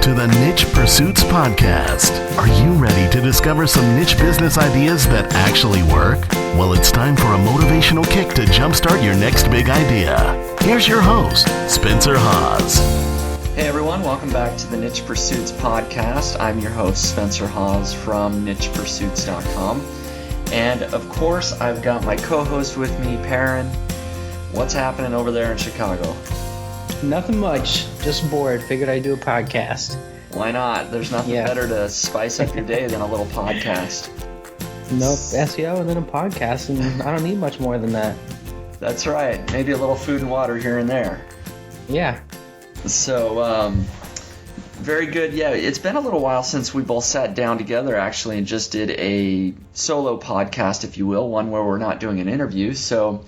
to the Niche Pursuits Podcast. Are you ready to discover some niche business ideas that actually work? Well, it's time for a motivational kick to jumpstart your next big idea. Here's your host, Spencer Hawes. Hey everyone, welcome back to the Niche Pursuits Podcast. I'm your host, Spencer Hawes from nichepursuits.com. And of course, I've got my co-host with me, Perrin. What's happening over there in Chicago? Nothing much. Just bored. Figured I'd do a podcast. Why not? There's nothing better to spice up your day than a little podcast. Nope. SEO and then a podcast, and I don't need much more than that. That's right. Maybe a little food and water here and there. Yeah. So, very good. Yeah, it's been a little while since we both sat down together, actually, and just did a solo podcast, if you will, one where we're not doing an interview. So,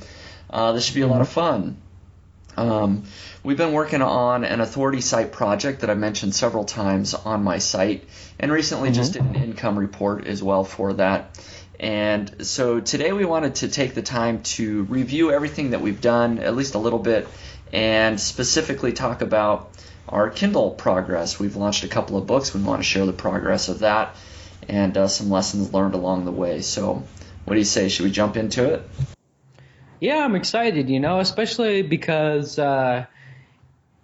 this should be a lot of fun. We've been working on an authority site project that I mentioned several times on my site, and recently just did an income report as well for that. And so today we wanted to take the time to review everything that we've done, at least a little bit, and specifically talk about our Kindle progress. We've launched a couple of books. We want to share the progress of that and some lessons learned along the way. So what do you say? Should we jump into it? Yeah, I'm excited, especially because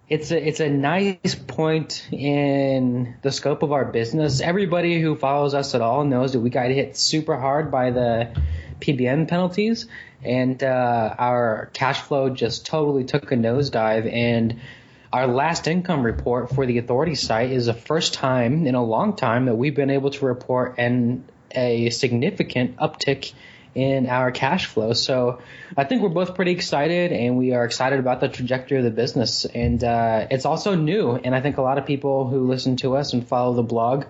it's a nice point in the scope of our business. Everybody who follows us at all knows that we got hit super hard by the PBN penalties, and our cash flow just totally took a nosedive. And our last income report for the authority site is the first time in a long time that we've been able to report a significant uptick in our cash flow. So I think we're both pretty excited, and we are excited about the trajectory of the business. And it's also new, and I think a lot of people who listen to us and follow the blog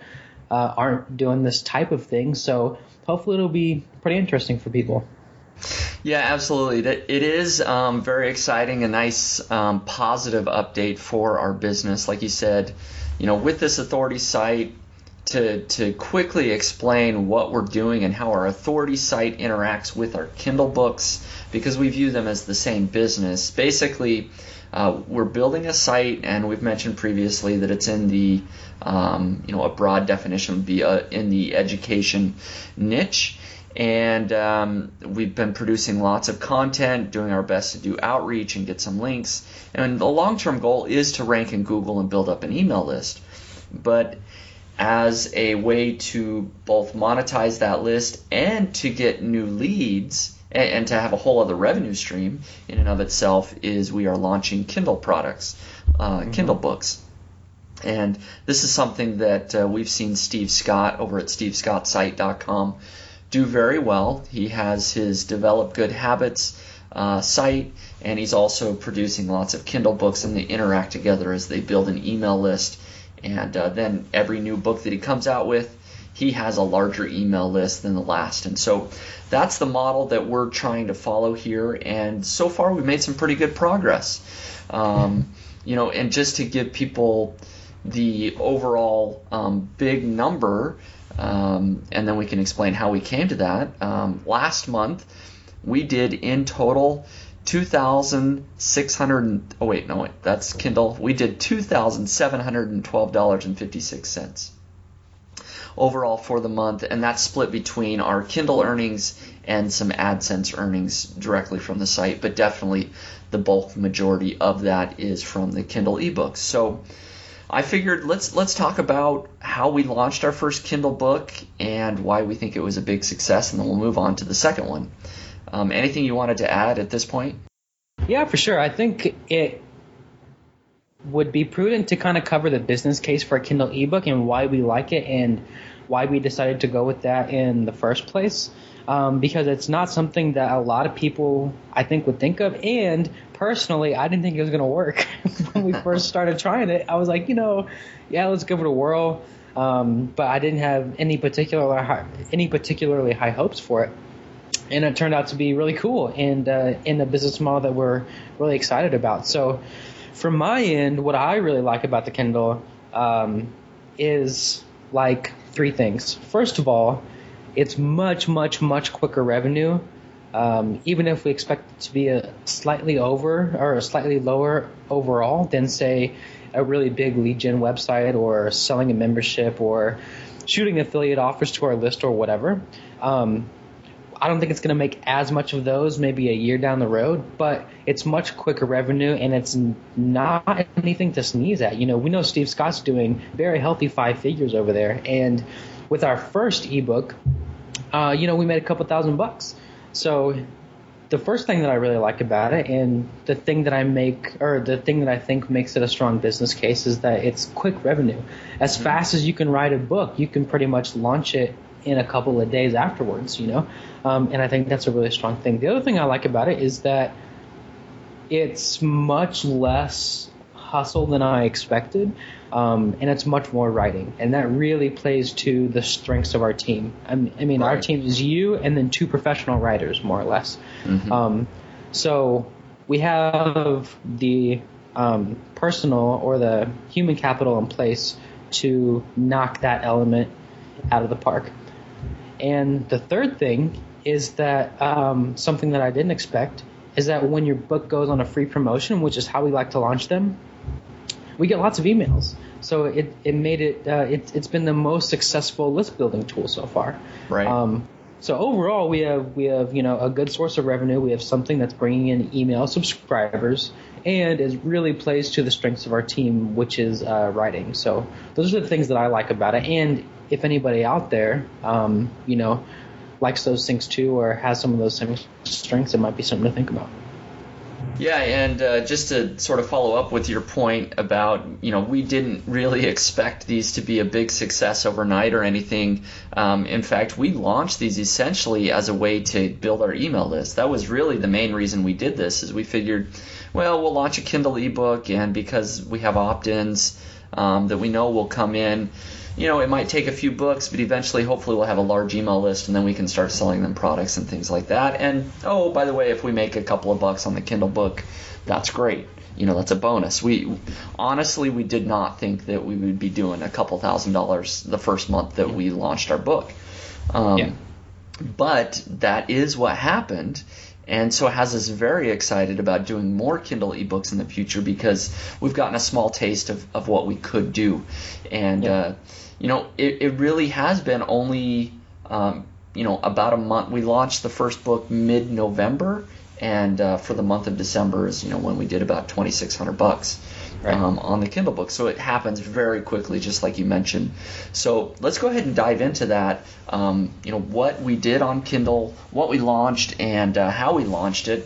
aren't doing this type of thing. So hopefully it'll be pretty interesting for people. Yeah, absolutely. It is very exciting, a nice positive update for our business. Like you said, with this authority site, to quickly explain what we're doing and how our authority site interacts with our Kindle books, because we view them as the same business. Basically, we're building a site, and we've mentioned previously that it's in the, a broad definition would be in the education niche. And we've been producing lots of content, doing our best to do outreach and get some links. And the long-term goal is to rank in Google and build up an email list. But as a way to both monetize that list and to get new leads and to have a whole other revenue stream in and of itself, is we are launching Kindle products, Kindle books. And this is something that we've seen Steve Scott over at stevescottsite.com do very well. He has his Develop Good Habits site, and he's also producing lots of Kindle books, and they interact together as they build an email list. And then every new book that he comes out with, he has a larger email list than the last. And so that's the model that we're trying to follow here. And so far we've made some pretty good progress. And just to give people the overall big number, and then we can explain how we came to that. Last month we did in total that's Kindle. We did $2,712.56 overall for the month, and that's split between our Kindle earnings and some AdSense earnings directly from the site, but definitely the bulk majority of that is from the Kindle ebooks. So I figured let's talk about how we launched our first Kindle book and why we think it was a big success, and then we'll move on to the second one. Anything you wanted to add at this point? Yeah, for sure. I think it would be prudent to kind of cover the business case for a Kindle ebook and why we like it and why we decided to go with that in the first place, because it's not something that a lot of people, I think, would think of. And personally, I didn't think it was going to work when we first started trying it. I was like, let's give it a whirl. But I didn't have any particularly high hopes for it. And it turned out to be really cool and in a business model that we're really excited about. So from my end, what I really like about the Kindle is like three things. First of all, it's much, much, much quicker revenue. Even if we expect it to be a slightly over or a slightly lower overall than, say, a really big lead gen website or selling a membership or shooting affiliate offers to our list or whatever. I don't think it's going to make as much of those maybe a year down the road, but it's much quicker revenue, and it's not anything to sneeze at. We know Steve Scott's doing very healthy 5 figures over there, and with our first ebook, we made a couple $1,000. So the first thing that I really like about it, and the thing that I think makes it a strong business case, is that it's quick revenue. As fast as you can write a book, you can pretty much launch it in a couple of days afterwards, and I think that's a really strong thing. The other thing I like about it is that it's much less hustle than I expected, and it's much more writing, and that really plays to the strengths of our team. I mean, right. Our team is you and then 2 professional writers, more or less. So we have the personal or the human capital in place to knock that element out of the park. And the third thing is that something that I didn't expect is that when your book goes on a free promotion, which is how we like to launch them, we get lots of emails. So it made it it's been the most successful list building tool so far. Right. So overall, we have a good source of revenue. We have something that's bringing in email subscribers, and it really plays to the strengths of our team, which is writing. So those are the things that I like about it. And if anybody out there, likes those things too, or has some of those same strengths, it might be something to think about. Yeah, and just to sort of follow up with your point about, we didn't really expect these to be a big success overnight or anything. In fact, we launched these essentially as a way to build our email list. That was really the main reason we did this, is we figured, well, we'll launch a Kindle ebook, and because we have opt-ins that we know will come in, it might take a few books, but eventually, hopefully, we'll have a large email list, and then we can start selling them products and things like that. And, by the way, if we make a couple of bucks on the Kindle book, that's great. That's a bonus. We did not think that we would be doing a couple $1,000s the first month that we launched our book. But that is what happened. And so it has us very excited about doing more Kindle ebooks in the future, because we've gotten a small taste of what we could do. And, it really has been only, about a month. We launched the first book mid-November, and for the month of December is, when we did about $2,600 on the Kindle book. So it happens very quickly, just like you mentioned. So let's go ahead and dive into that, what we did on Kindle, what we launched, and how we launched it.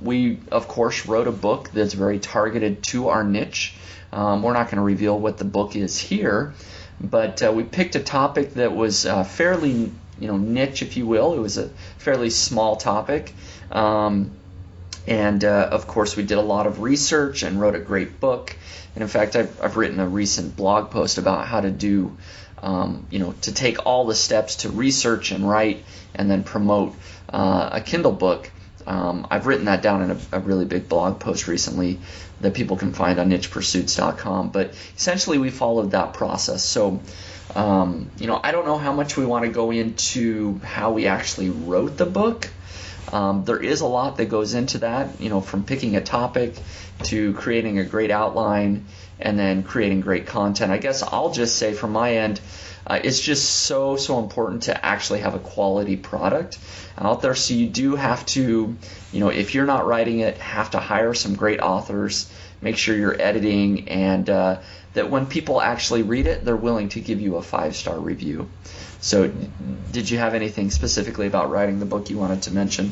We, of course, wrote a book that's very targeted to our niche. We're not going to reveal what the book is here, but we picked a topic that was fairly, niche, if you will. It was a fairly small topic. And of course, we did a lot of research and wrote a great book. And in fact, I've written a recent blog post about how to do, to take all the steps to research and write and then promote a Kindle book. I've written that down in a really big blog post recently that people can find on nichepursuits.com. But essentially, we followed that process. So, I don't know how much we want to go into how we actually wrote the book. There is a lot that goes into that, from picking a topic to creating a great outline and then creating great content. I guess I'll just say from my end, it's just so important to actually have a quality product out there. So you do have to, if you're not writing it, have to hire some great authors, make sure you're editing, and that when people actually read it, they're willing to give you a 5-star review. So did you have anything specifically about writing the book you wanted to mention?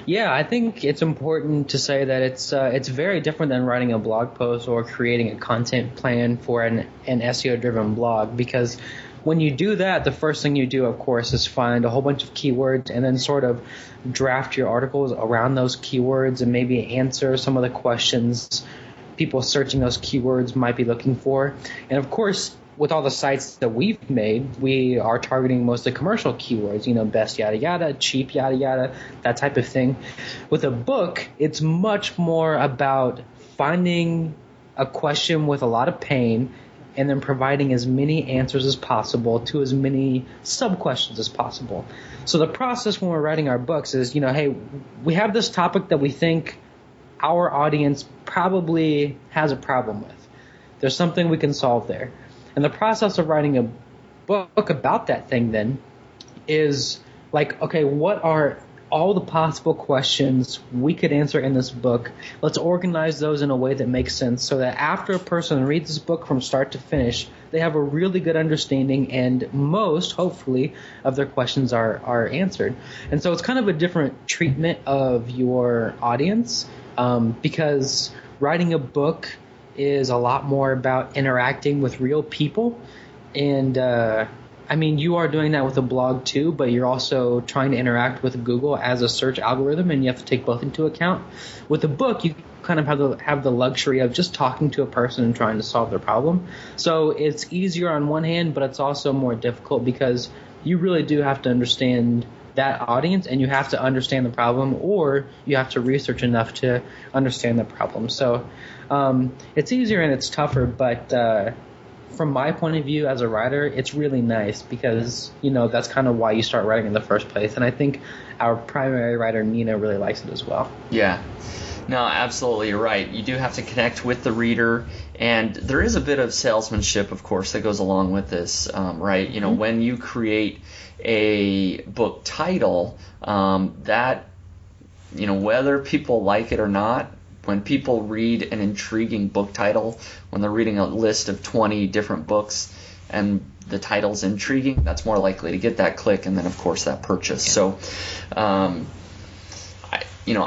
Yeah, I think it's important to say that it's very different than writing a blog post or creating a content plan for an SEO-driven blog, because when you do that, the first thing you do, of course, is find a whole bunch of keywords and then sort of draft your articles around those keywords and maybe answer some of the questions people searching those keywords might be looking for. And of course, with all the sites that we've made, we are targeting mostly commercial keywords, best yada yada, cheap yada yada, that type of thing. With a book, it's much more about finding a question with a lot of pain and then providing as many answers as possible to as many sub-questions as possible. So the process when we're writing our books is, hey, we have this topic that we think our audience probably has a problem with. There's something we can solve there. And the process of writing a book about that thing then is like, okay, what are all the possible questions we could answer in this book? Let's organize those in a way that makes sense so that after a person reads this book from start to finish, they have a really good understanding and most, hopefully, of their questions are answered. And so it's kind of a different treatment of your audience because writing a book is a lot more about interacting with real people. And I mean, you are doing that with a blog too, but you're also trying to interact with Google as a search algorithm, and you have to take both into account. With a book, you kind of have the luxury of just talking to a person and trying to solve their problem. So it's easier on one hand, but it's also more difficult because you really do have to understand that audience, and you have to understand the problem, or you have to research enough to understand the problem. So it's easier and it's tougher, but from my point of view as a writer, it's really nice because, you know, that's kind of why you start writing in the first place. And I think our primary writer, Nina, really likes it as well. Yeah. No, absolutely, you're right. You do have to connect with the reader, and there is a bit of salesmanship, of course, that goes along with this, right? You know, when you create a book title, that, you know, whether people like it or not, when people read an intriguing book title, when they're reading a list of 20 different books and the title's intriguing, that's more likely to get that click and then, of course, that purchase. So,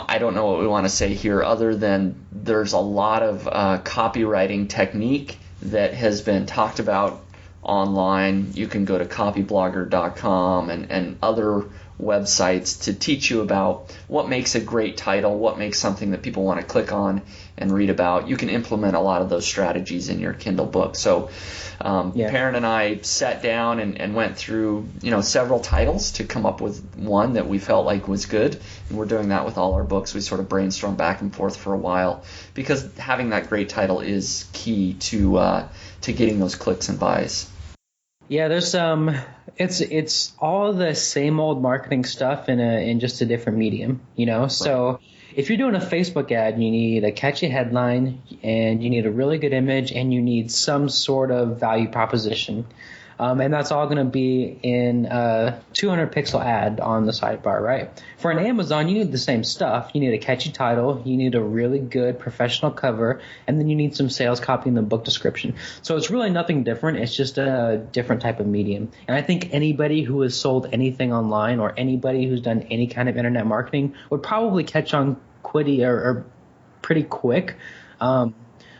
I don't know what we want to say here other than there's a lot of copywriting technique that has been talked about online. You can go to copyblogger.com and other websites to teach you about what makes a great title, what makes something that people want to click on and read about. You can implement a lot of those strategies in your Kindle book. So Perrin and I sat down and went through several titles to come up with one that we felt like was good, and we're doing that with all our books. We sort of brainstorm back and forth for a while because having that great title is key to getting those clicks and buys. Yeah, there's it's all the same old marketing stuff in just a different medium, Right. So if you're doing a Facebook ad, you need a catchy headline and you need a really good image and you need some sort of value proposition. And that's all going to be in a 200 pixel ad on the sidebar, right? For an Amazon, you need the same stuff. You need a catchy title, you need a really good professional cover, and then you need some sales copy in the book description. So it's really nothing different. It's just a different type of medium. And I think anybody who has sold anything online or anybody who's done any kind of internet marketing would probably catch on or pretty quick.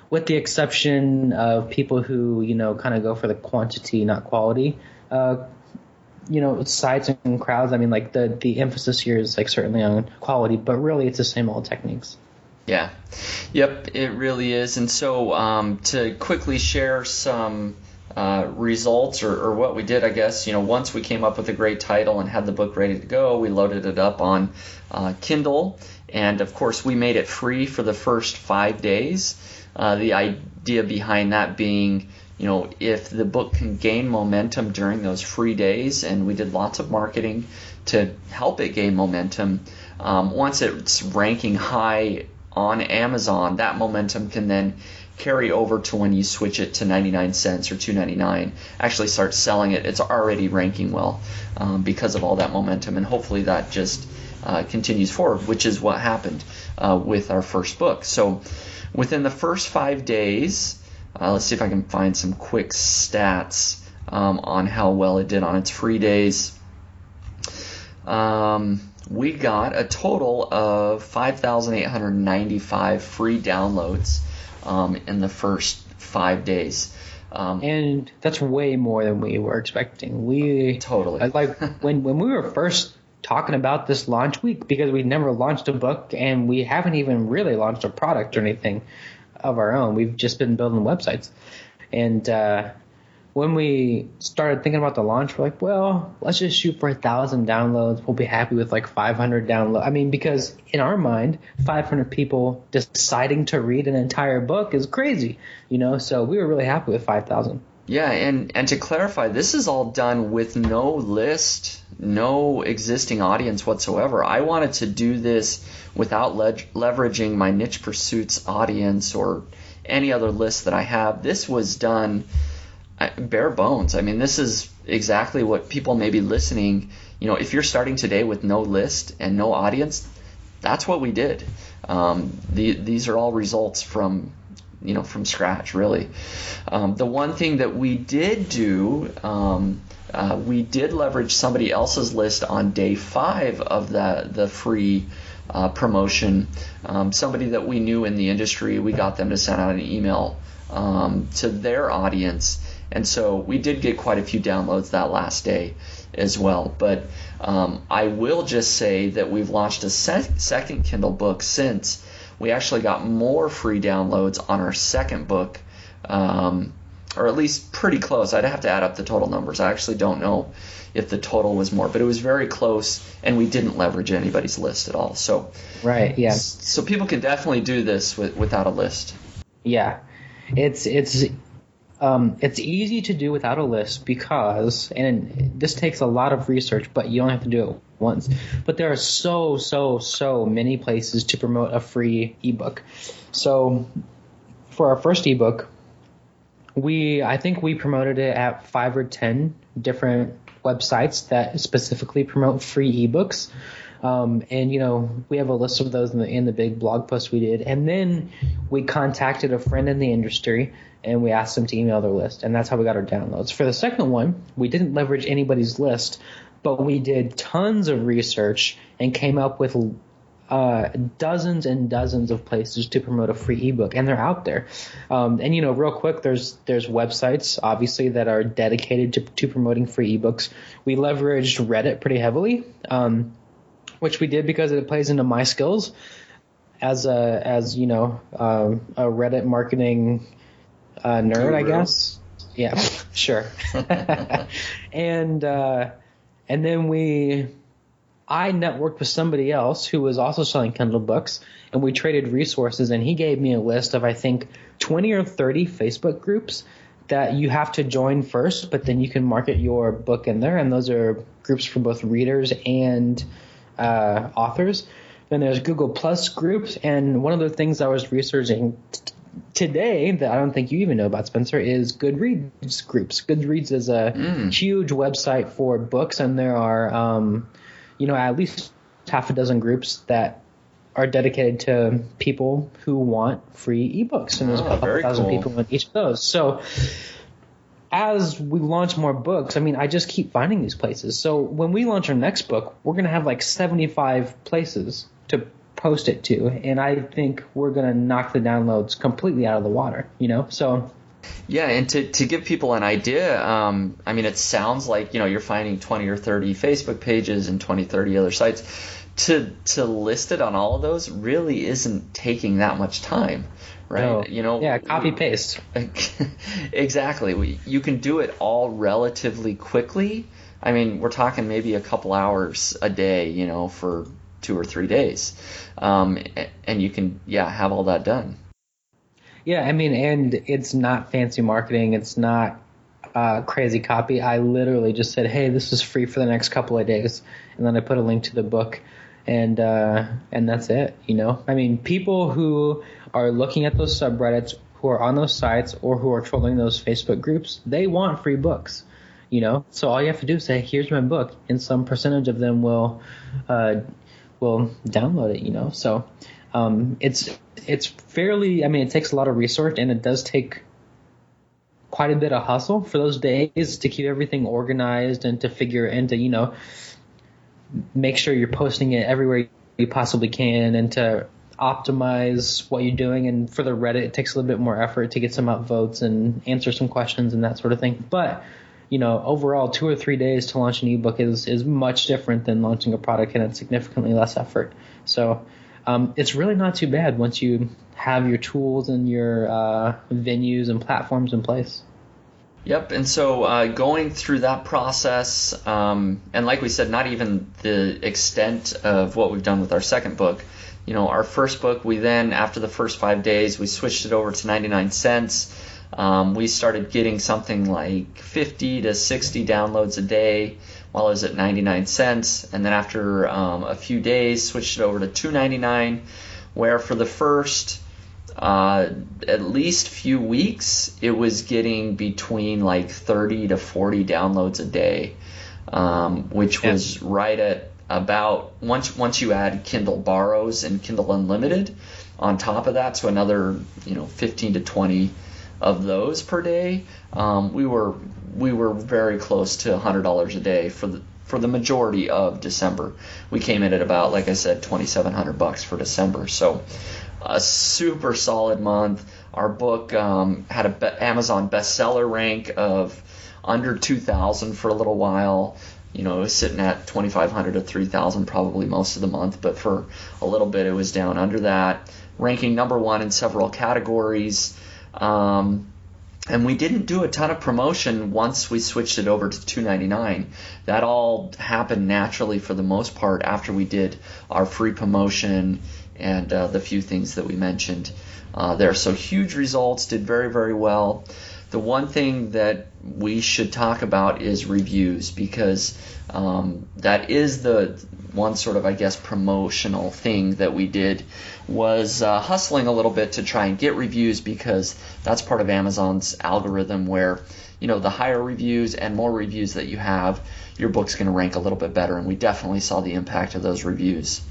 With the exception of people who, kind of go for the quantity, not quality, sites and crowds. I mean, like the emphasis here is like certainly on quality, but really it's the same old techniques. Yeah. Yep, it really is. And so to quickly share some results or what we did, I guess, once we came up with a great title and had the book ready to go, we loaded it up on Kindle. And, of course, we made it free for the first 5 days. The idea behind that being, if the book can gain momentum during those free days, and we did lots of marketing to help it gain momentum, once it's ranking high on Amazon, that momentum can then carry over to when you switch it to 99 cents or $2.99, actually start selling it. It's already ranking well because of all that momentum, and hopefully that just continues forward, which is what happened with our first book. So within the first 5 days, let's see if I can find some quick stats on how well it did on its free days. We got a total of 5,895 free downloads in the first 5 days. And that's way more than we were expecting. Totally. Like when we were first talking about this launch week, because we never launched a book and we haven't even really launched a product or anything of our own. We've just been building websites. And when we started thinking about the launch, we're like, well, let's just shoot for 1,000 downloads. We'll be happy with like 500 downloads. I mean, because in our mind, 500 people deciding to read an entire book is crazy, so we were really happy with 5,000. Yeah, and to clarify, this is all done with no list, no existing audience whatsoever. I wanted to do this without leveraging my niche pursuits audience or any other list that I have. This was done bare bones. I mean, this is exactly what people may be listening. If you're starting today with no list and no audience, that's what we did. These are all results from scratch, really. The one thing that we did do, we did leverage somebody else's list on day 5 of the free promotion. Somebody that we knew in the industry, we got them to send out an email to their audience. And so we did get quite a few downloads that last day as well. But I will just say that we've launched a second Kindle book since. We actually got more free downloads on our second book, or at least pretty close. I'd have to add up the total numbers. I actually don't know if the total was more, but it was very close, and we didn't leverage anybody's list at all. So, right, yeah. So people can definitely do this without a list. Yeah, it's easy to do without a list because, and this takes a lot of research, but you only have to do it once. But there are so many places to promote a free ebook. So for our first ebook, I think we promoted it at 5 or 10 different websites that specifically promote free ebooks. And we have a list of those in the big blog post we did. And then we contacted a friend in the industry and we asked them to email their list, and that's how we got our downloads. For the second one, we didn't leverage anybody's list, but we did tons of research and came up with dozens and dozens of places to promote a free ebook, and they're out there. And real quick, there's websites obviously that are dedicated to promoting free ebooks. We leveraged Reddit pretty heavily, which we did because it plays into my skills as a Reddit marketing nerd, I guess. Yeah, sure. And then I networked with somebody else who was also selling Kindle books, and we traded resources, and he gave me a list of, I think, 20 or 30 Facebook groups that you have to join first, but then you can market your book in there, and those are groups for both readers and authors. Then there's Google Plus groups, and one of the things I was researching today that I don't think you even know about, Spencer, is Goodreads groups. Goodreads is a huge website for books, and there are at least half a dozen groups that are dedicated to people who want free ebooks, and there's a couple thousand people in each of those. So as we launch more books, I just keep finding these places. So when we launch our next book, we're going to have like 75 places to post it to, and I think we're going to knock the downloads completely out of the water, so. Yeah, and to give people an idea, it sounds like, you're finding 20 or 30 Facebook pages and 20, 30 other sites. To list it on all of those really isn't taking that much time, right? No. Yeah, copy paste. Exactly. You can do it all relatively quickly. We're talking maybe a couple hours a day, for 2 or 3 days. And you can, have all that done. Yeah, and it's not fancy marketing. It's not crazy copy. I literally just said, hey, this is free for the next couple of days. And then I put a link to the book, and that's it, People who are looking at those subreddits, who are on those sites, or who are trolling those Facebook groups, they want free books, So all you have to do is say, here's my book, and some percentage of them will download it, So it's fairly, it takes a lot of research, and it does take quite a bit of hustle for those days to keep everything organized and to figure and to, make sure you're posting it everywhere you possibly can and to optimize what you're doing. And for the Reddit, it takes a little bit more effort to get some upvotes and answer some questions and that sort of thing. But, overall, 2 or 3 days to launch an ebook is much different than launching a product, and it's significantly less effort. So it's really not too bad once you have your tools and your venues and platforms in place. Yep, and so going through that process, and like we said, not even the extent of what we've done with our second book. Our first book, we then, after the first 5 days, we switched it over to 99 cents. We started getting something like 50 to 60 downloads a day while it was at 99 cents. And then after a few days, switched it over to $2.99, where for the first at least few weeks, it was getting between like 30 to 40 downloads a day, which was right at about, once you add Kindle Borrows and Kindle Unlimited on top of that, so another 15 to 20 of those per day, we were very close to $100 a day for the majority of December. We came in at about, like I said, $2,700 for December. So a super solid month. Our book had an Amazon bestseller rank of under 2,000 for a little while. It was sitting at 2,500 to 3,000 probably most of the month, but for a little bit it was down under that. Ranking number one in several categories. And we didn't do a ton of promotion once we switched it over to $2.99. That all happened naturally for the most part after we did our free promotion and the few things that we mentioned there. So huge results, did very, very well. The one thing that we should talk about is reviews, because that is the one sort of, I guess, promotional thing that we did, was hustling a little bit to try and get reviews, because that's part of Amazon's algorithm where, the higher reviews and more reviews that you have, your book's going to rank a little bit better, and we definitely saw the impact of those reviews.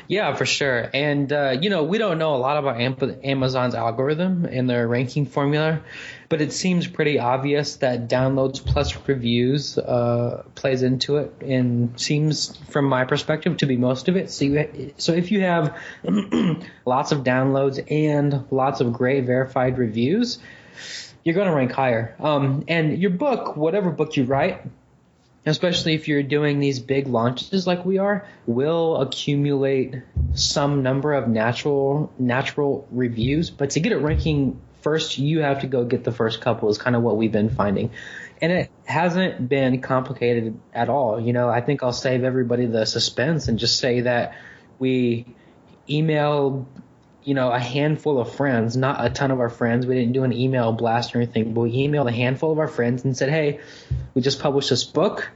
Yeah, for sure. And, we don't know a lot about Amazon's algorithm and their ranking formula, but it seems pretty obvious that downloads plus reviews plays into it, and seems, from my perspective, to be most of it. So if you have lots of downloads and lots of great verified reviews, you're going to rank higher. And your book, whatever book you write, especially if you're doing these big launches like we are, will accumulate some number of natural reviews. But to get it ranking first, you have to go get the first couple, is kind of what we've been finding. And it hasn't been complicated at all. I think I'll save everybody the suspense and just say that we emailed a handful of friends, not a ton of our friends. We didn't do an email blast or anything, but we emailed a handful of our friends and said, hey, we just published this book.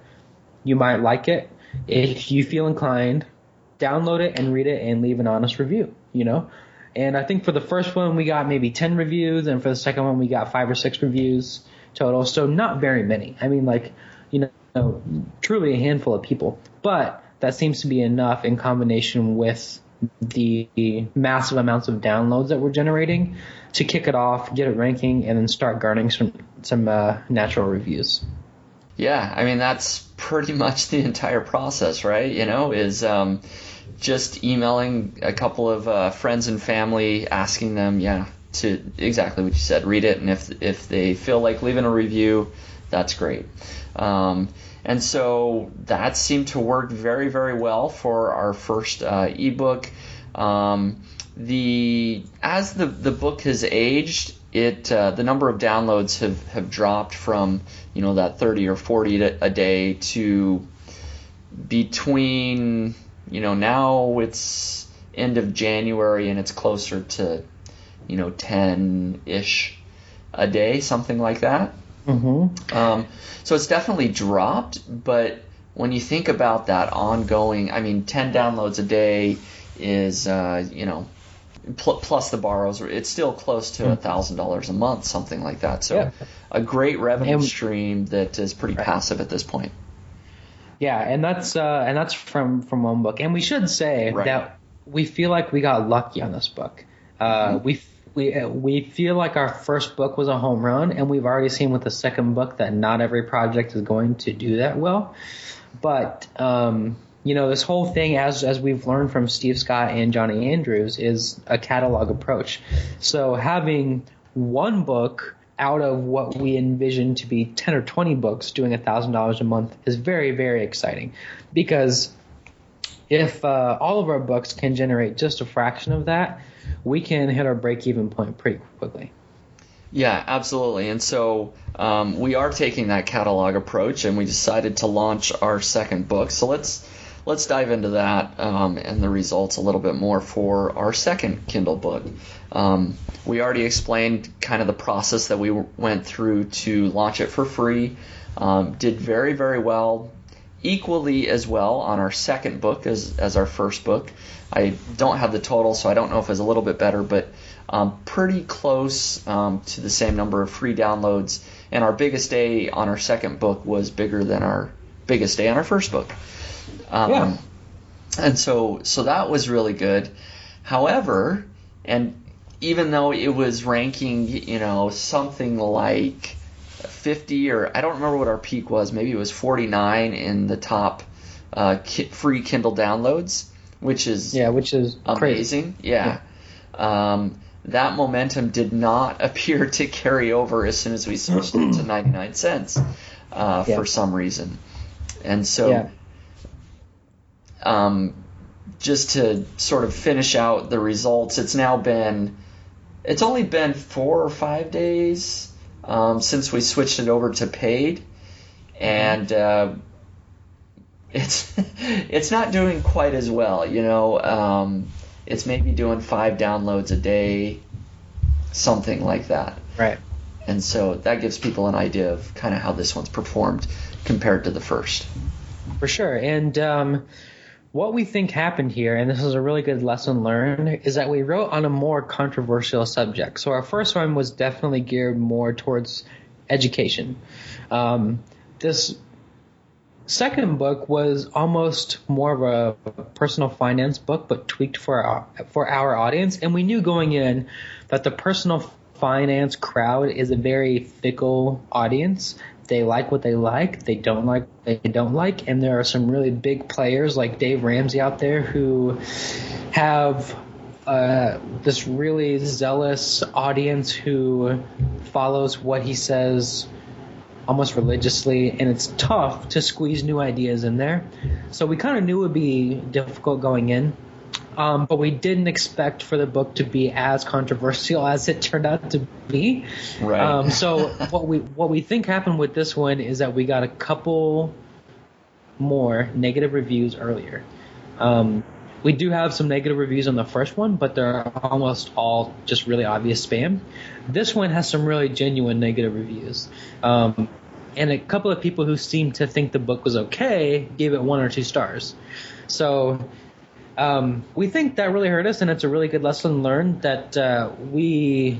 You might like it. If you feel inclined, download it and read it and leave an honest review, And I think for the first one, we got maybe 10 reviews, and for the second one, we got 5 or 6 reviews total. So not very many. I mean, truly a handful of people. But that seems to be enough in combination with the massive amounts of downloads that we're generating to kick it off, get it ranking, and then start garnering some natural reviews. Yeah, I mean, that's pretty much the entire process, right? Is just emailing a couple of friends and family, asking them, to exactly what you said, read it, and if they feel like leaving a review, that's great. And so that seemed to work very, very well for our first ebook. As the book has aged, the number of downloads have dropped from that 30 or 40 a day to between now it's end of January and it's closer to 10-ish a day, something like that. Mm-hmm. So it's definitely dropped, but when you think about that ongoing, 10 downloads a day is, plus the borrows, it's still close to $1,000 a month, something like that. So a great revenue stream that is pretty passive at this point. Yeah, and that's from one book. And we should say that we feel like we got lucky on this book. We feel like our first book was a home run, and we've already seen with the second book that not every project is going to do that well. But this whole thing, as we've learned from Steve Scott and Johnny Andrews, is a catalog approach. So having one book out of what we envision to be 10 or 20 books doing $1,000 a month is very, very exciting, because if all of our books can generate just a fraction of that, we can hit our break-even point pretty quickly. Yeah, absolutely. And so we are taking that catalog approach, and we decided to launch our second book. So let's dive into that and the results a little bit more for our second Kindle book. We already explained kind of the process that we went through to launch it for free. Did very, very well. equally as well on our second book as our first book. I don't have the total, so I don't know if it's a little bit better, but pretty close to the same number of free downloads. And our biggest day on our second book was bigger than our biggest day on our first book. And so that was really good. However, and even though it was ranking, something like 50, or I don't remember what our peak was, maybe it was 49 in the top free Kindle downloads, which is amazing. Crazy. Yeah. That momentum did not appear to carry over as soon as we switched it to 99 cents for some reason. And so just to sort of finish out the results, it's only been 4 or 5 days since we switched it over to paid, and it's not doing quite as well. It's maybe doing 5 downloads a day, something like that. Right. And so that gives people an idea of kind of how this one's performed compared to the first. For sure. And what we think happened here, and this is a really good lesson learned, is that we wrote on a more controversial subject. So our first one was definitely geared more towards education. This second book was almost more of a personal finance book, but tweaked for our audience. And we knew going in that the personal finance crowd is a very fickle audience. They like what they like. They don't like what they don't like. And there are some really big players like Dave Ramsey out there who have this really zealous audience who follows what he says almost religiously, and it's tough to squeeze new ideas in there. So we kind of knew it would be difficult going in, but we didn't expect for the book to be as controversial as it turned out to be. Right. So what we think happened with this one is that we got a couple more negative reviews earlier. We do have some negative reviews on the first one, but they're almost all just really obvious spam. This one has some really genuine negative reviews. And a couple of people who seemed to think the book was okay gave it 1 or 2 stars. So we think that really hurt us, and it's a really good lesson learned that we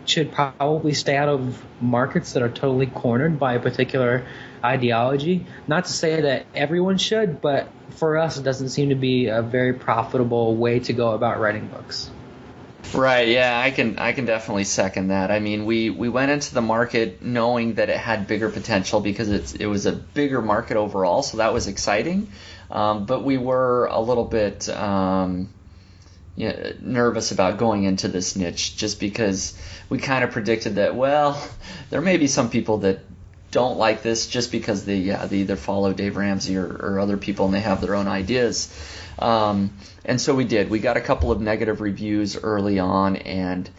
should probably stay out of markets that are totally cornered by a particular ideology. Not to say that everyone should, but for us it doesn't seem to be a very profitable way to go about writing books. Right, yeah, I can definitely second that. I mean, we went into the market knowing that it had bigger potential because it was a bigger market overall, so that was exciting. But we were a little bit nervous about going into this niche just because we kind of predicted that, well, there may be some people that don't like this just because they either follow Dave Ramsey or other people and they have their own ideas. And so we did. We got a couple of negative reviews early on, and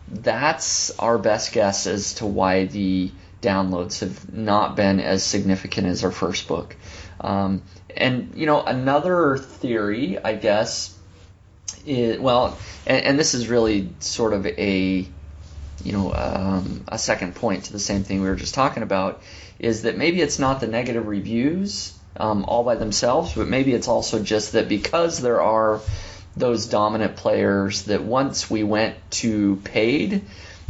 that's our best guess as to why the downloads have not been as significant as our first book. And another theory, I guess, is, and this is really sort of a second point to the same thing we were just talking about, is that maybe it's not the negative reviews all by themselves, but maybe it's also just that because there are those dominant players that once we went to paid,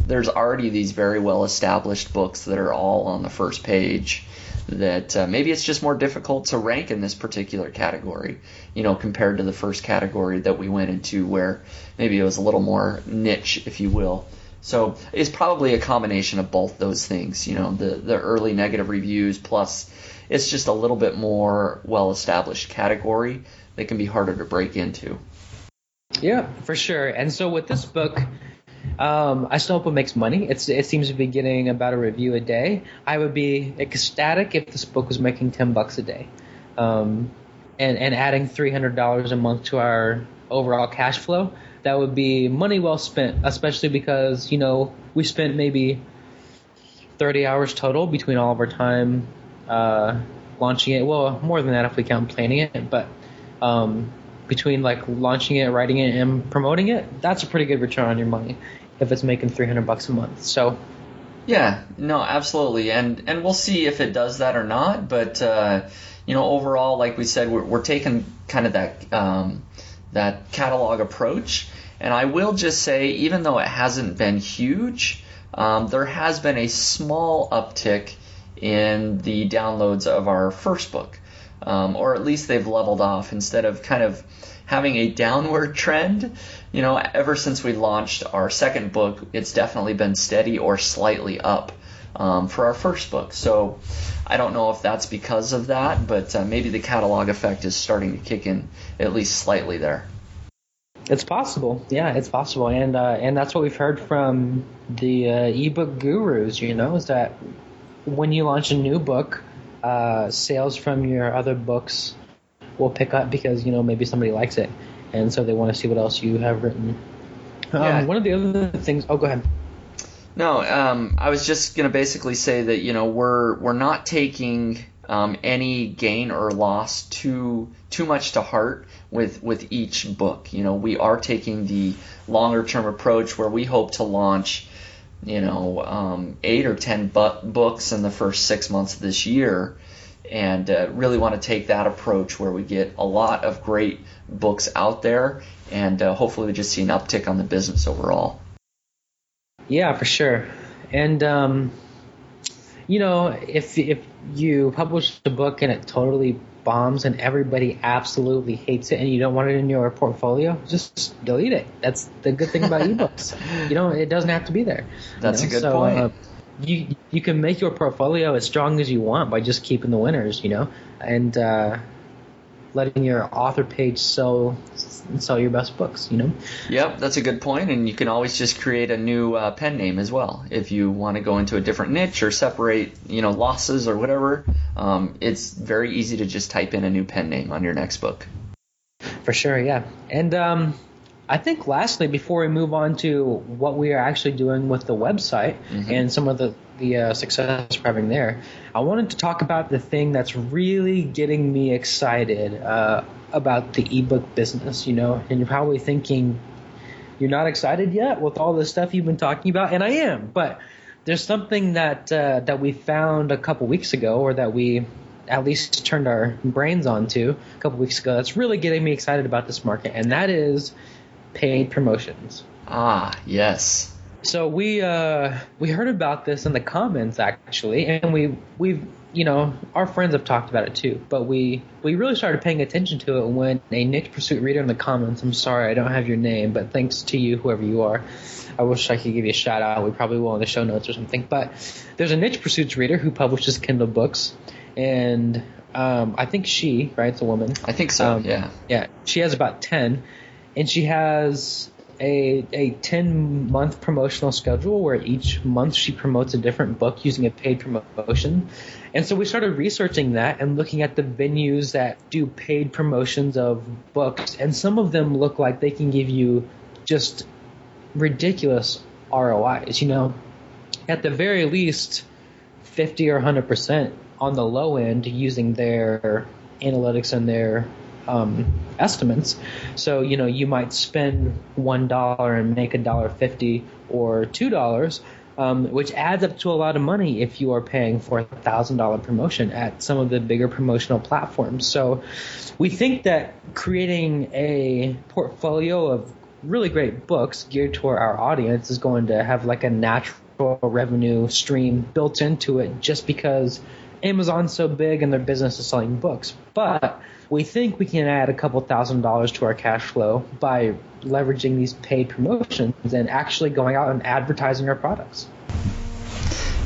there's already these very well established books that are all on the first page that maybe it's just more difficult to rank in this particular category, compared to the first category that we went into where maybe it was a little more niche, if you will. So it's probably a combination of both those things, the early negative reviews plus it's just a little bit more well-established category that can be harder to break into. Yeah, for sure. And so with this book, I still hope it makes money. It seems to be getting about a review a day. I would be ecstatic if this book was making $10 a day, and adding $300 a month to our overall cash flow. That would be money well spent, especially because we spent maybe 30 hours total between all of our time launching it. Well, more than that if we count planning it, but between launching it, writing it, and promoting it, that's a pretty good return on your money if it's making $300 a month. So yeah, no, absolutely, and we'll see if it does that or not. But overall, like we said, we're taking kind of that catalog approach. And I will just say, even though it hasn't been huge, there has been a small uptick in the downloads of our first book, or at least they've leveled off instead of kind of having a downward trend. Ever since we launched our second book, it's definitely been steady or slightly up for our first book. So I don't know if that's because of that, but maybe the catalog effect is starting to kick in at least slightly there. It's possible. Yeah, it's possible. And that's what we've heard from the ebook gurus, is that when you launch a new book, sales from your other books will pick up because, maybe somebody likes it. And so they want to see what else you have written. One of the other things – oh, go ahead. No, I was just going to basically say that, we're not taking any gain or loss too much to heart with each book. We are taking the longer term approach where we hope to launch 8 or 10 books in the first 6 months of this year, and really want to take that approach where we get a lot of great books out there, and hopefully we just see an uptick on the business overall. Yeah, for sure. And if you publish a book and it totally bombs and everybody absolutely hates it and you don't want it in your portfolio, just delete it. That's the good thing about ebooks. It doesn't have to be there. That's a good point. You can make your portfolio as strong as you want by just keeping the winners, and letting your author page sell your best books, Yep, that's a good point, and you can always just create a new pen name as well. If you want to go into a different niche or separate, losses or whatever, it's very easy to just type in a new pen name on your next book. For sure, yeah. And I think lastly, before we move on to what we are actually doing with the website and some of the success we're having there, I wanted to talk about the thing that's really getting me excited about the ebook business, and you're probably thinking you're not excited yet with all the stuff you've been talking about, and I am, but there's something that we found a couple weeks ago, or that we at least turned our brains onto a couple weeks ago, that's really getting me excited about this market, and that is paid promotions. Ah, yes. So we heard about this in the comments actually, and we've our friends have talked about it too, but we really started paying attention to it when a Niche Pursuit reader in the comments, I'm sorry I don't have your name, but thanks to you, whoever you are, I wish I could give you a shout out. We probably will in the show notes or something, but there's a Niche Pursuits reader who publishes Kindle books, and I think she, right, it's a woman. I think so, yeah. Yeah, she has about 10, and she has a 10-month promotional schedule where each month she promotes a different book using a paid promotion. And so we started researching that and looking at the venues that do paid promotions of books, and some of them look like they can give you just ridiculous ROIs, at the very least 50 or 100% on the low end using their analytics and their estimates. So, you might spend $1 and make $1.50 or $2, which adds up to a lot of money if you are paying for a $1,000 promotion at some of the bigger promotional platforms. So we think that creating a portfolio of really great books geared toward our audience is going to have like a natural revenue stream built into it, just because Amazon's so big and their business is selling books. But we think we can add a couple $1,000s to our cash flow by leveraging these paid promotions and actually going out and advertising our products.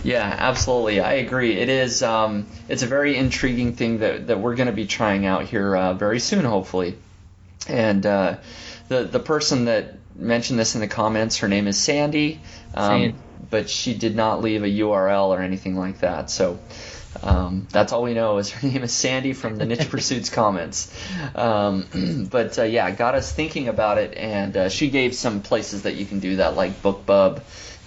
Yeah, absolutely. I agree. It is. It's a very intriguing thing that we're going to be trying out here very soon, hopefully. And the person that mentioned this in the comments, her name is Sandy, but she did not leave a URL or anything like that. So that's all we know is her name is Sandy from the Niche Pursuits comments. But got us thinking about it, and she gave some places that you can do that, like BookBub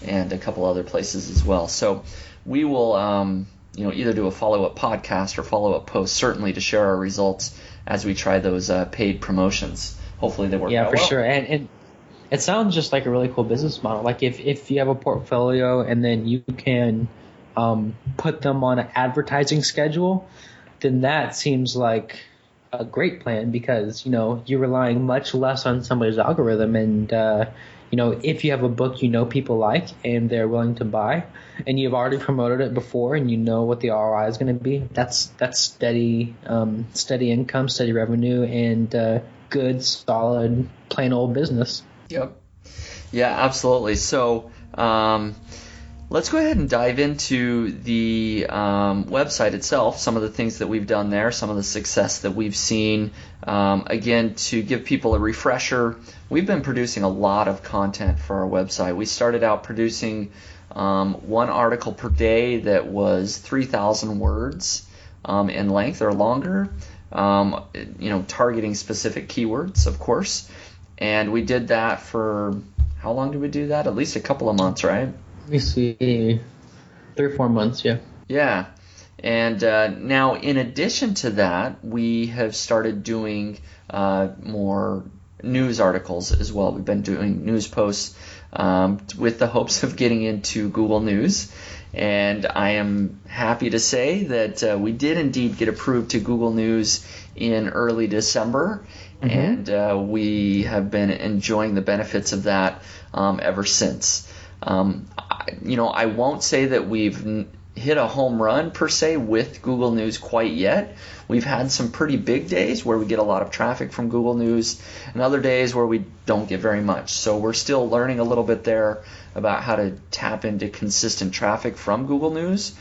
and a couple other places as well. So we will either do a follow-up podcast or follow-up post, certainly, to share our results as we try those paid promotions. Hopefully they work out well. Yeah, for sure. And it sounds just like a really cool business model. Like if you have a portfolio and then you can put them on an advertising schedule, then that seems like a great plan, because, you're relying much less on somebody's algorithm. And, if you have a book people like and they're willing to buy, and you've already promoted it before and you know what the ROI is going to be, that's steady income, steady revenue, and good, solid, plain old business. Yep. Yeah, absolutely. So let's go ahead and dive into the website itself, some of the things that we've done there, some of the success that we've seen. Again, to give people a refresher, we've been producing a lot of content for our website. We started out producing one article per day that was 3,000 words in length or longer, targeting specific keywords, of course. And we did that for, how long did we do that? At least a couple of months, right? Let me see, 3 or 4 months, yeah. Yeah. And now, in addition to that, we have started doing more news articles as well. We've been doing news posts with the hopes of getting into Google News. And I am happy to say that we did indeed get approved to Google News in early December. Mm-hmm. And we have been enjoying the benefits of that ever since. I won't say that we've hit a home run per se with Google News quite yet. We've had some pretty big days where we get a lot of traffic from Google News, and other days where we don't get very much. So we're still learning a little bit there about how to tap into consistent traffic from Google News.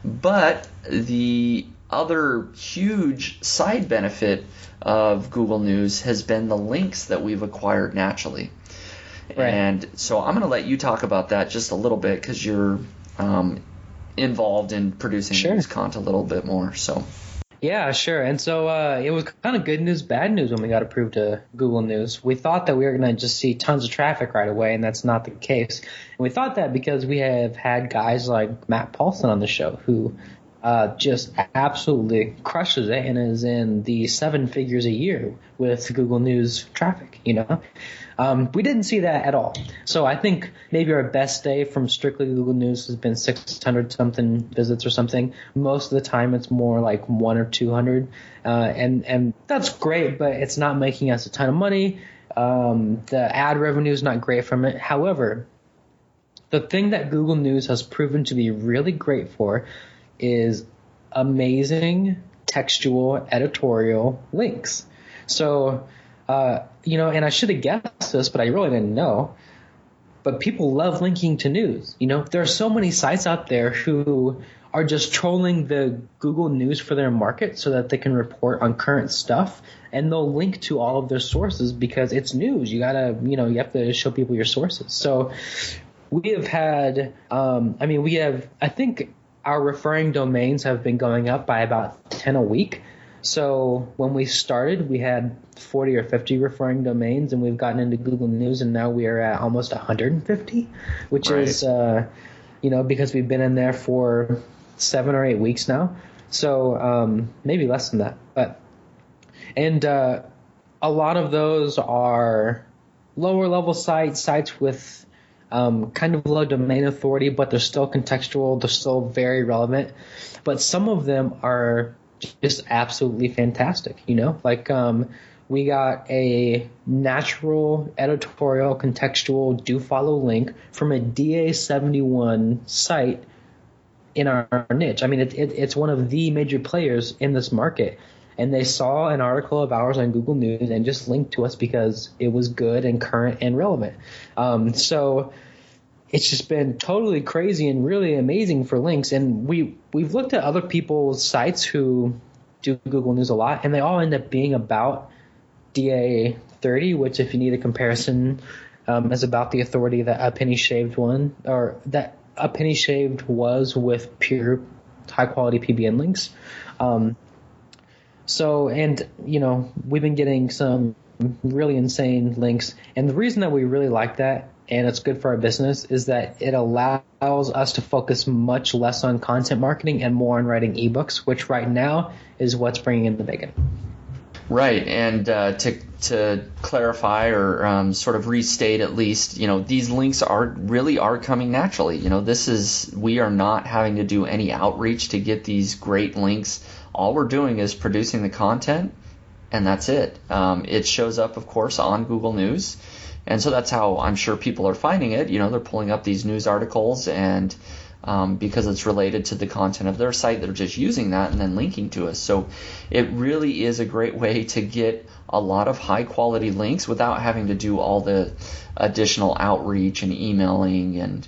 But the other huge side benefit of Google News has been the links that we've acquired naturally. Right. And so I'm going to let you talk about that just a little bit, because you're involved in producing news content a little bit more. So. Yeah, sure. And so it was kind of good news, bad news when we got approved to Google News. We thought that we were going to just see tons of traffic right away, and that's not the case. And we thought that because we have had guys like Matt Paulson on the show who just absolutely crushes it and is in the 7 figures a year with Google News traffic, We didn't see that at all. So I think maybe our best day from strictly Google News has been 600 something visits or something. Most of the time it's more like 100 or 200. And that's great, but it's not making us a ton of money. The ad revenue is not great from it. However, the thing that Google News has proven to be really great for is amazing textual editorial links. So, and I should have guessed this, but I really didn't know. But people love linking to news. There are so many sites out there who are just trolling the Google News for their market so that they can report on current stuff, and they'll link to all of their sources because it's news. You gotta, you have to show people your sources. So we have had, I think our referring domains have been going up by about 10 a week. So when we started, we had 40 or 50 referring domains, and we've gotten into Google News, and now we are at almost 150, which right. is, because we've been in there for 7 or 8 weeks now. So maybe less than that. And a lot of those are lower level sites with kind of low domain authority, but they're still contextual. They're still very relevant. But some of them are just absolutely fantastic, like we got a natural editorial contextual do follow link from a DA71 site in our niche. I mean, it's one of the major players in this market, and they saw an article of ours on Google News and just linked to us because it was good and current and relevant. So it's just been totally crazy and really amazing for links. And we've looked at other people's sites who do Google News a lot, and they all end up being about DA30, which, if you need a comparison, is about the authority that A Penny Shaved that A Penny Shaved was with pure high quality PBN links. We've been getting some really insane links, and the reason that we really like that, and it's good for our business, is that it allows us to focus much less on content marketing and more on writing ebooks, which right now is what's bringing in the bacon. Right, and to clarify or sort of restate at least, these links are coming naturally. We are not having to do any outreach to get these great links all we're doing is producing the content, and that's it. It shows up, of course, on Google News. And so that's how I'm sure people are finding it. They're pulling up these news articles, and because it's related to the content of their site, they're just using that and then linking to us. So it really is a great way to get a lot of high quality links without having to do all the additional outreach and emailing and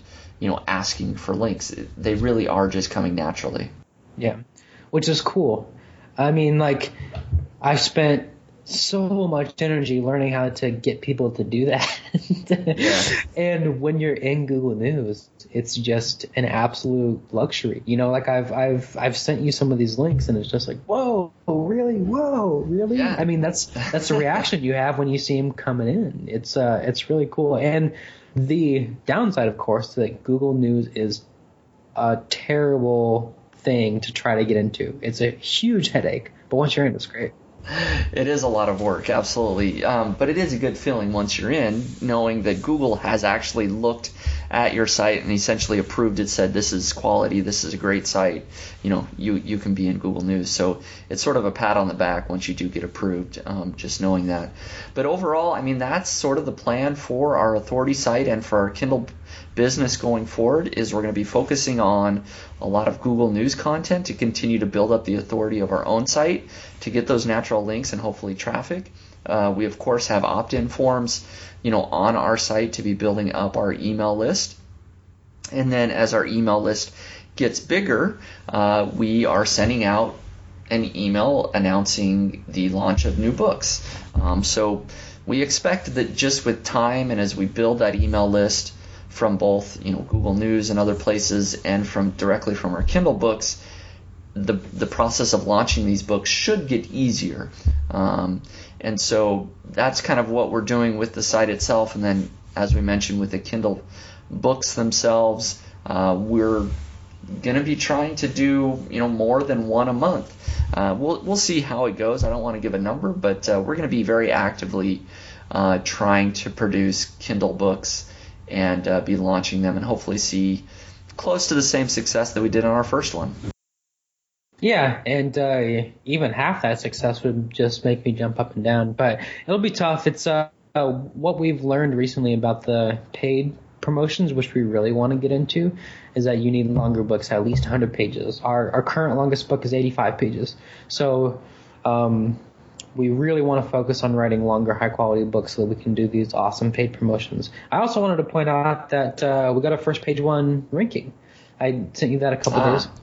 asking for links. They really are just coming naturally. Yeah, which is cool. I mean, like, I've spent so much energy learning how to get people to do that. Yeah. And when you're in Google News, it's just an absolute luxury. Like I've sent you some of these links, and it's just like, whoa, really? Whoa, really? Yeah. I mean, that's the reaction you have when you see them coming in. It's really cool. And the downside, of course, that Google News is a terrible thing to try to get into. It's a huge headache, but once you're in, it's great. It is a lot of work, absolutely. But it is a good feeling once you're in, knowing that Google has actually looked at your site and essentially approved it, said this is quality, this is a great site. You can be in Google News. So it's sort of a pat on the back once you do get approved, just knowing that. But overall, I mean, that's sort of the plan for our authority site and for our Kindle business going forward. Is we're going to be focusing on a lot of Google News content to continue to build up the authority of our own site, to get those natural links and hopefully traffic. We of course have opt-in forms, on our site to be building up our email list. And then as our email list gets bigger, we are sending out an email announcing the launch of new books. So we expect that just with time and as we build that email list from both Google News and other places, and from directly from our Kindle books, the process of launching these books should get easier. And so that's kind of what we're doing with the site itself. And then, as we mentioned, with the Kindle books themselves, we're going to be trying to do more than one a month. We'll see how it goes. I don't want to give a number, but we're going to be very actively trying to produce Kindle books and be launching them, and hopefully see close to the same success that we did on our first one. Yeah, and even half that success would just make me jump up and down. But it'll be tough. It's what we've learned recently about the paid promotions, which we really want to get into, is that you need longer books, at least 100 pages. Our current longest book is 85 pages. So we really want to focus on writing longer, high-quality books so that we can do these awesome paid promotions. I also wanted to point out that we got a first page one ranking. I sent you that a couple days ago.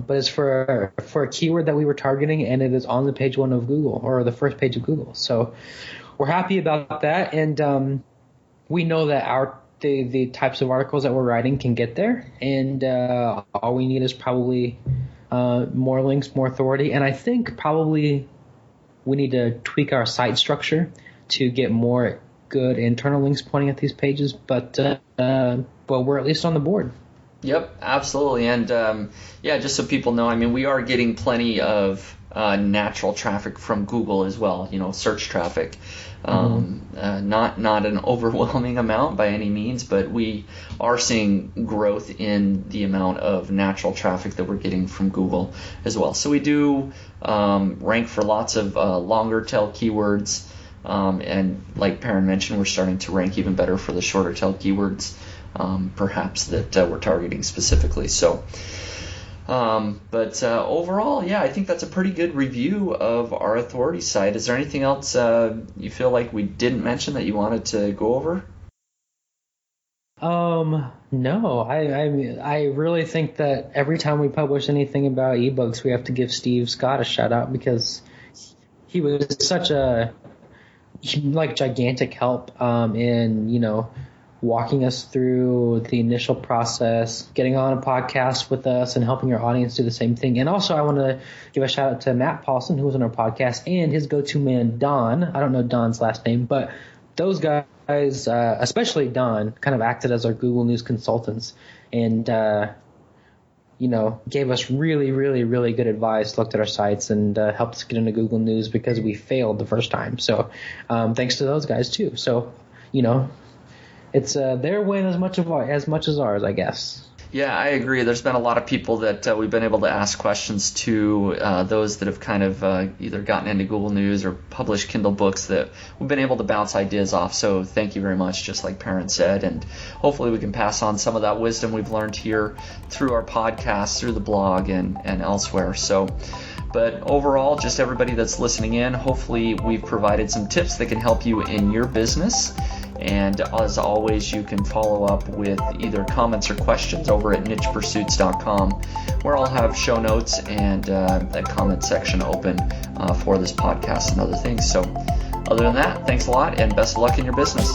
But it's for a keyword that we were targeting, and it is on the page one of Google, or the first page of Google. So we're happy about that, and we know that the types of articles that we're writing can get there, and all we need is probably more links, more authority, and I think probably we need to tweak our site structure to get more good internal links pointing at these pages, but we're at least on the board. Yep, absolutely. And just so people know, I mean, we are getting plenty of natural traffic from Google as well, search traffic. Not an overwhelming amount by any means, but we are seeing growth in the amount of natural traffic that we're getting from Google as well. So we do rank for lots of longer tail keywords, and like Perrin mentioned, we're starting to rank even better for the shorter tail keywords, perhaps that we're targeting specifically. So, but overall, yeah, I think that's a pretty good review of our authority site. Is there anything else you feel like we didn't mention that you wanted to go over? No, I really think that every time we publish anything about ebooks, we have to give Steve Scott a shout out, because he was such a gigantic help in walking us through the initial process, getting on a podcast with us, and helping our audience do the same thing. And also, I want to give a shout out to Matt Paulson, who was on our podcast, and his go-to man, Don. I don't know Don's last name, but those guys, especially Don, kind of acted as our Google News consultants, and gave us really, really, really good advice, looked at our sites, and helped us get into Google News because we failed the first time. So thanks to those guys too. So it's their win as much as ours, I guess. Yeah, I agree. There's been a lot of people that we've been able to ask questions to, those that have kind of either gotten into Google News or published Kindle books that we've been able to bounce ideas off. So thank you very much, just like Parent said. And hopefully we can pass on some of that wisdom we've learned here through our podcast, through the blog, and elsewhere. So, but overall, just everybody that's listening in, hopefully we've provided some tips that can help you in your business. And as always, you can follow up with either comments or questions over at nichepursuits.com, where I'll have show notes and the comment section open for this podcast and other things. So other than that, thanks a lot and best of luck in your business.